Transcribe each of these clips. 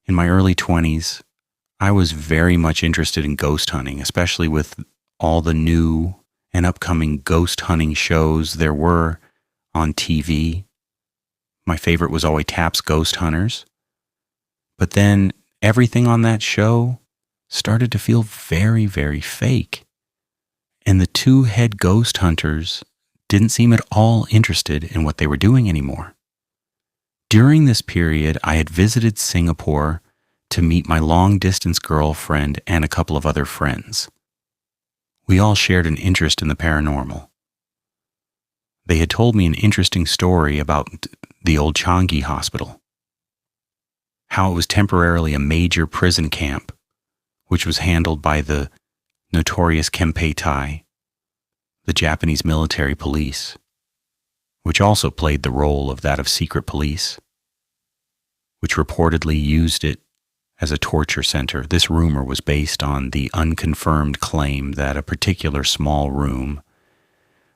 In my early 20s, I was very much interested in ghost hunting, especially with all the new and upcoming ghost hunting shows there were on TV. My favorite was always Taps Ghost Hunters. But then everything on that show started to feel very, very fake. And the two head ghost hunters didn't seem at all interested in what they were doing anymore. During this period, I had visited Singapore to meet my long-distance girlfriend and a couple of other friends. We all shared an interest in the paranormal. They had told me an interesting story about the old Changi Hospital, how it was temporarily a major prison camp, which was handled by the notorious Kempeitai, the Japanese military police, which also played the role of that of secret police, which reportedly used it as a torture center. This rumor was based on the unconfirmed claim that a particular small room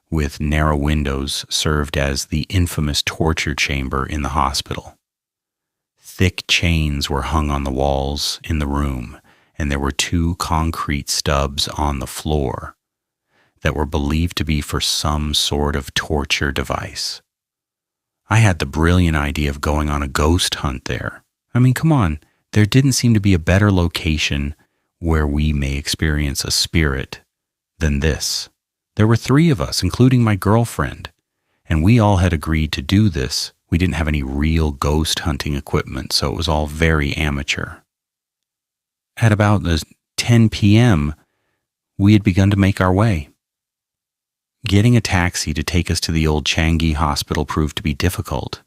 with narrow windows served as the infamous torture chamber in the hospital. Thick chains were hung on the walls in the room, and there were 2 concrete stubs on the floor that were believed to be for some sort of torture device. I had the brilliant idea of going on a ghost hunt there. I mean, come on, there didn't seem to be a better location where we may experience a spirit than this. There were 3 of us, including my girlfriend, and we all had agreed to do this. We didn't have any real ghost hunting equipment, so it was all very amateur. At about 10 p.m., we had begun to make our way. Getting a taxi to take us to the old Changi Hospital proved to be difficult.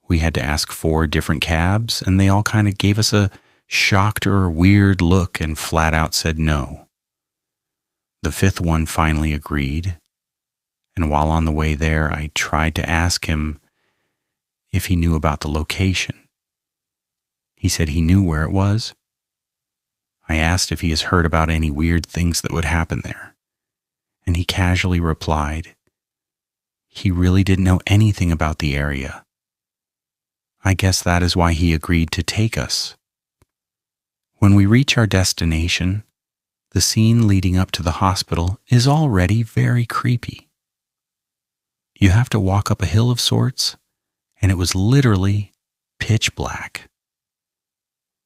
We had to ask 4 different cabs, and they all kind of gave us a shocked or weird look and flat out said no. The 5th one finally agreed, and while on the way there, I tried to ask him if he knew about the location. He said he knew where it was. I asked if he has heard about any weird things that would happen there, and he casually replied he really didn't know anything about the area. I guess that is why he agreed to take us. When we reach our destination, the scene leading up to the hospital is already very creepy. You have to walk up a hill of sorts, and it was literally pitch black.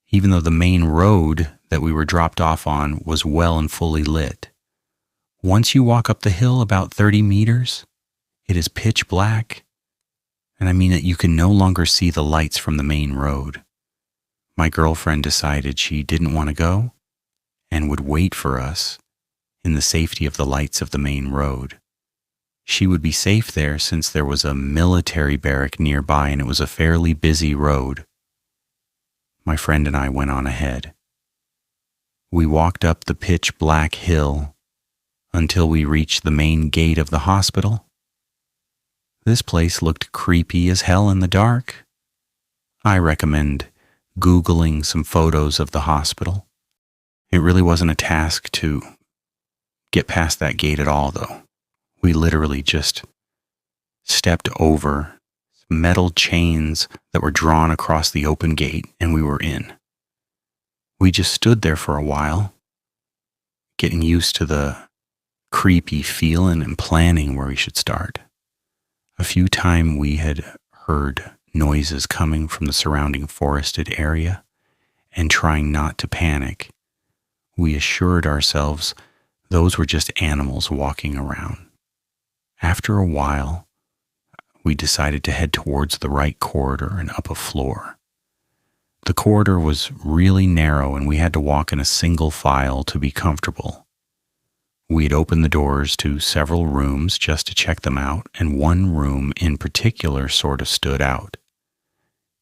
Even though the main road that we were dropped off on was well and fully lit. Once you walk up the hill about 30 meters, it is pitch black, and I mean that you can no longer see the lights from the main road. My girlfriend decided she didn't want to go and would wait for us in the safety of the lights of the main road. She would be safe there since there was a military barrack nearby and it was a fairly busy road. My friend and I went on ahead. We walked up the pitch black hill until we reached the main gate of the hospital. This place looked creepy as hell in the dark. I recommend Googling some photos of the hospital. It really wasn't a task to get past that gate at all, though. We literally just stepped over metal chains that were drawn across the open gate, and we were in. We just stood there for a while, getting used to the creepy feeling and planning where we should start. A few times we had heard noises coming from the surrounding forested area, and trying not to panic, we assured ourselves those were just animals walking around. After a while, we decided to head towards the right corridor and up a floor. The corridor was really narrow and we had to walk in a single file to be comfortable. We had opened the doors to several rooms just to check them out, and one room in particular sort of stood out.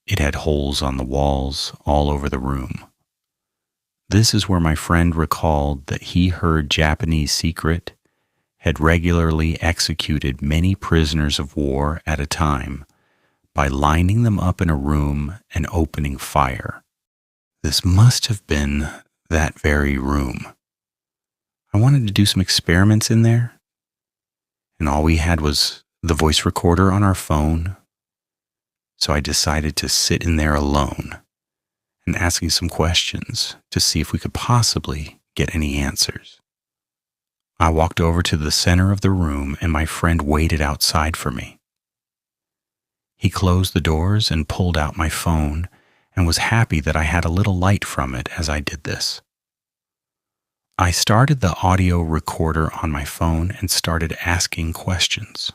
It had holes on the walls all over the room. This is where my friend recalled that he heard Japanese secret had regularly executed many prisoners of war at a time by lining them up in a room and opening fire. This must have been that very room. I wanted to do some experiments in there, and all we had was the voice recorder on our phone, so I decided to sit in there alone and asking some questions to see if we could possibly get any answers. I walked over to the center of the room and my friend waited outside for me. He closed the doors and pulled out my phone and was happy that I had a little light from it as I did this. I started the audio recorder on my phone and started asking questions.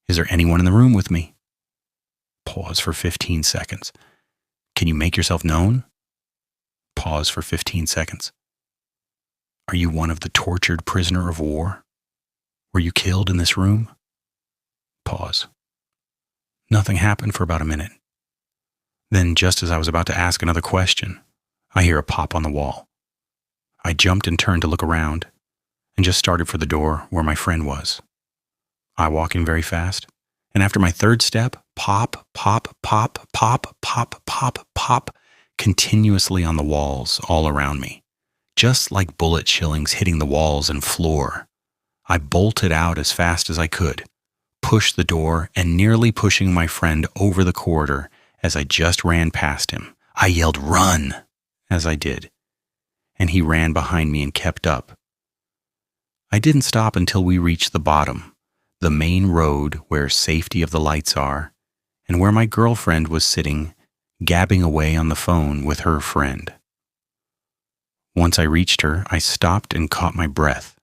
Is there anyone in the room with me? Pause for 15 seconds. Can you make yourself known? Pause for 15 seconds. Are you one of the tortured prisoner of war? Were you killed in this room? Pause. Nothing happened for about a minute. Then, just as I was about to ask another question, I hear a pop on the wall. I jumped and turned to look around and just started for the door where my friend was. I walk in very fast, and after my third step, pop, pop, pop, pop, pop, pop, pop, continuously on the walls all around me, just like bullet shillings hitting the walls and floor. I bolted out as fast as I could, pushed the door, and nearly pushing my friend over the corridor as I just ran past him. I yelled, "Run!" as I did, and he ran behind me and kept up. I didn't stop until we reached the bottom, the main road where safety of the lights are, and where my girlfriend was sitting, gabbing away on the phone with her friend. Once I reached her, I stopped and caught my breath.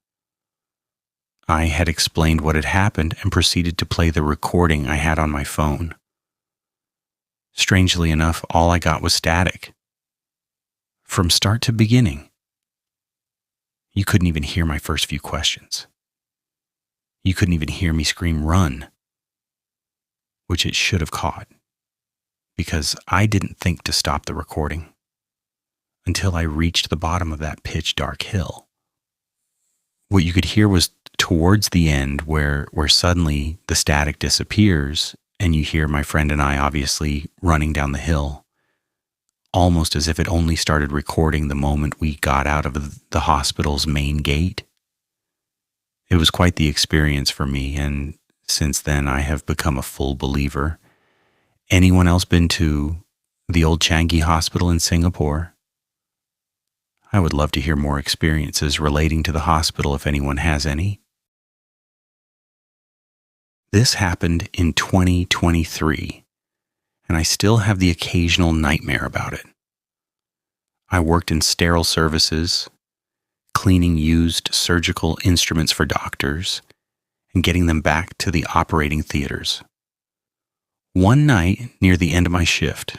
I had explained what had happened and proceeded to play the recording I had on my phone. Strangely enough, all I got was static. From start to beginning. You couldn't even hear my first few questions. You couldn't even hear me scream, "Run," which it should have caught, because I didn't think to stop the recording until I reached the bottom of that pitch dark hill. What you could hear was towards the end where suddenly the static disappears and you hear my friend and I obviously running down the hill, almost as if it only started recording the moment we got out of the hospital's main gate. It was quite the experience for me, and since then I have become a full believer. Anyone else been to the old Changi Hospital in Singapore? I would love to hear more experiences relating to the hospital if anyone has any. This happened in 2023, and I still have the occasional nightmare about it. I worked in sterile services, cleaning used surgical instruments for doctors, and getting them back to the operating theaters. One night, near the end of my shift,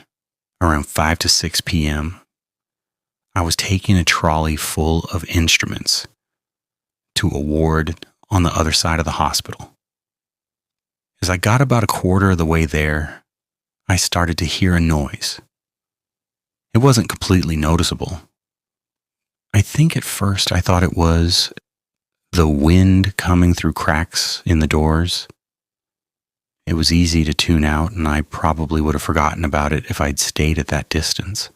around 5 to 6 p.m., I was taking a trolley full of instruments to a ward on the other side of the hospital. As I got about a quarter of the way there, I started to hear a noise. It wasn't completely noticeable. I think at first I thought it was the wind coming through cracks in the doors. It was easy to tune out, and I probably would have forgotten about it if I'd stayed at that distance.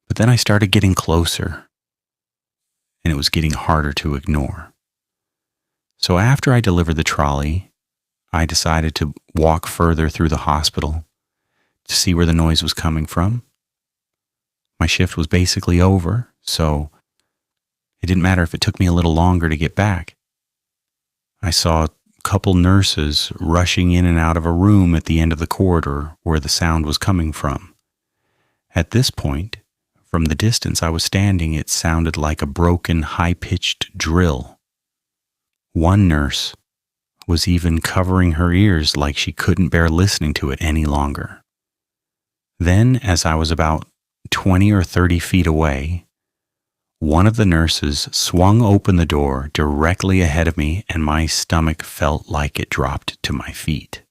But then I started getting closer, and it was getting harder to ignore. So after I delivered the trolley, I decided to walk further through the hospital to see where the noise was coming from. My shift was basically over, so it didn't matter if it took me a little longer to get back. I saw a couple nurses rushing in and out of a room at the end of the corridor where the sound was coming from. At this point, from the distance I was standing, it sounded like a broken, high-pitched drill. One nurse was even covering her ears like she couldn't bear listening to it any longer. Then, as I was about 20 or 30 feet away, one of the nurses swung open the door directly ahead of me, and my stomach felt like it dropped to my feet.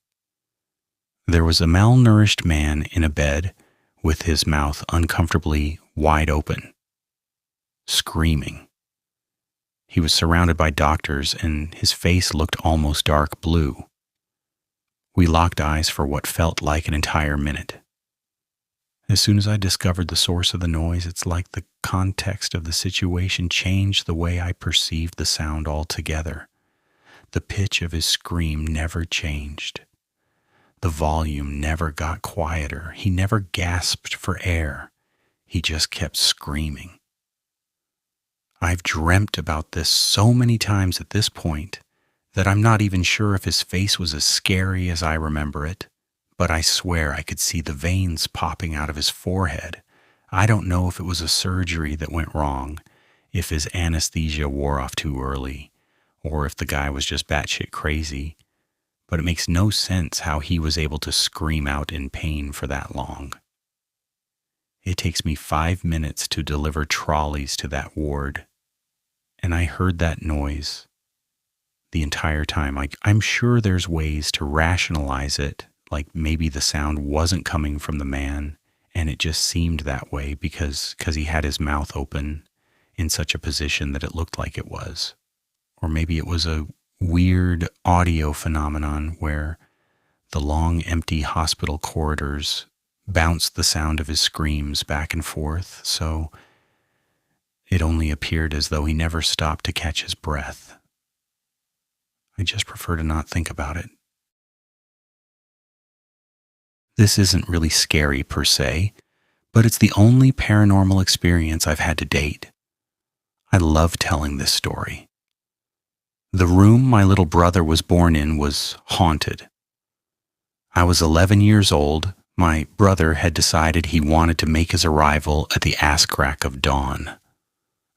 There was a malnourished man in a bed with his mouth uncomfortably wide open, screaming. He was surrounded by doctors, and his face looked almost dark blue. We locked eyes for what felt like an entire minute. As soon as I discovered the source of the noise, it's like the context of the situation changed the way I perceived the sound altogether. The pitch of his scream never changed. The volume never got quieter. He never gasped for air. He just kept screaming. I've dreamt about this so many times at this point that I'm not even sure if his face was as scary as I remember it, but I swear I could see the veins popping out of his forehead. I don't know if it was a surgery that went wrong, if his anesthesia wore off too early, or if the guy was just batshit crazy, but it makes no sense how he was able to scream out in pain for that long. It takes me 5 minutes to deliver trolleys to that ward, and I heard that noise the entire time. I'm sure there's ways to rationalize it, like maybe the sound wasn't coming from the man, and it just seemed that way because he had his mouth open in such a position that it looked like it was. Or maybe it was a weird audio phenomenon where the long, empty hospital corridors bounced the sound of his screams back and forth, so it only appeared as though he never stopped to catch his breath. I just prefer to not think about it. This isn't really scary per se, but it's the only paranormal experience I've had to date. I love telling this story. The room my little brother was born in was haunted. I was 11 years old. My brother had decided he wanted to make his arrival at the ass crack of dawn.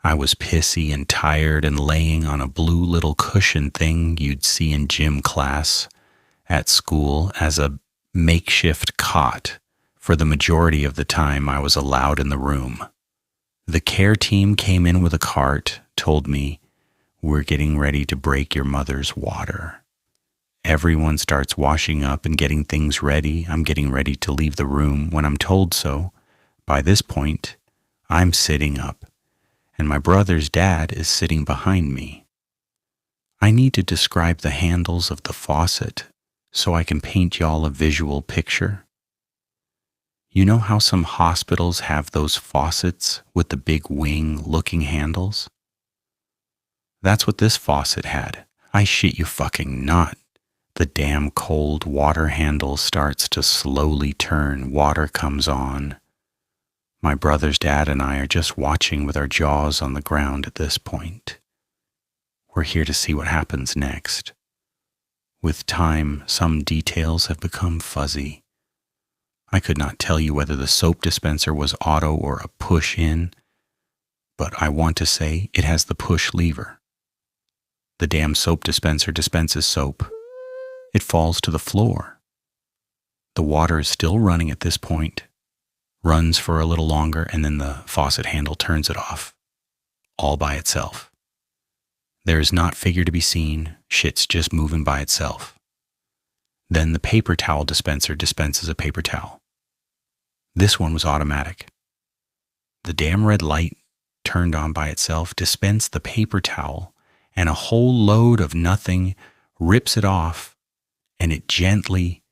I was pissy and tired and laying on a blue little cushion thing you'd see in gym class at school as a makeshift cot for the majority of the time I was allowed in the room. The care team came in with a cart, told me, "We're getting ready to break your mother's water." Everyone starts washing up and getting things ready. I'm getting ready to leave the room when I'm told so. By this point, I'm sitting up, and my brother's dad is sitting behind me. I need to describe the handles of the faucet so I can paint y'all a visual picture. You know how some hospitals have those faucets with the big wing-looking handles? That's what this faucet had. I shit you fucking not. The damn cold water handle starts to slowly turn. Water comes on. My brother's dad and I are just watching with our jaws on the ground at this point. We're here to see what happens next. With time, some details have become fuzzy. I could not tell you whether the soap dispenser was auto or a push-in, but I want to say it has the push lever. The damn soap dispenser dispenses soap. It falls to the floor. The water is still running at this point, runs for a little longer, and then the faucet handle turns it off, all by itself. There is not figure to be seen. Shit's just moving by itself. Then the paper towel dispenser dispenses a paper towel. This one was automatic. The damn red light turned on by itself, dispensed the paper towel, and a whole load of nothing rips it off, and it gently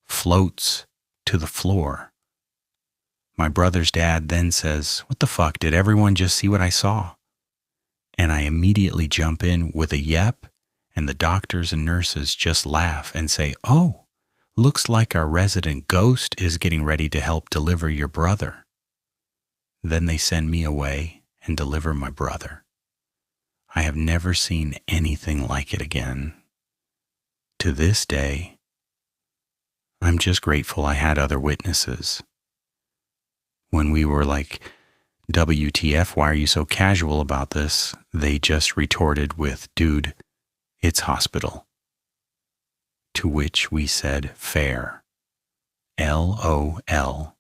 floats to the floor. My brother's dad then says, "What the fuck, did everyone just see what I saw?" And I immediately jump in with a yep, and the doctors and nurses just laugh and say, "Oh, looks like our resident ghost is getting ready to help deliver your brother." Then they send me away and deliver my brother. I have never seen anything like it again. To this day, I'm just grateful I had other witnesses. When we were like, "WTF, why are you so casual about this?" they just retorted with, "Dude, it's hospital." To which we said, "Fair." LOL.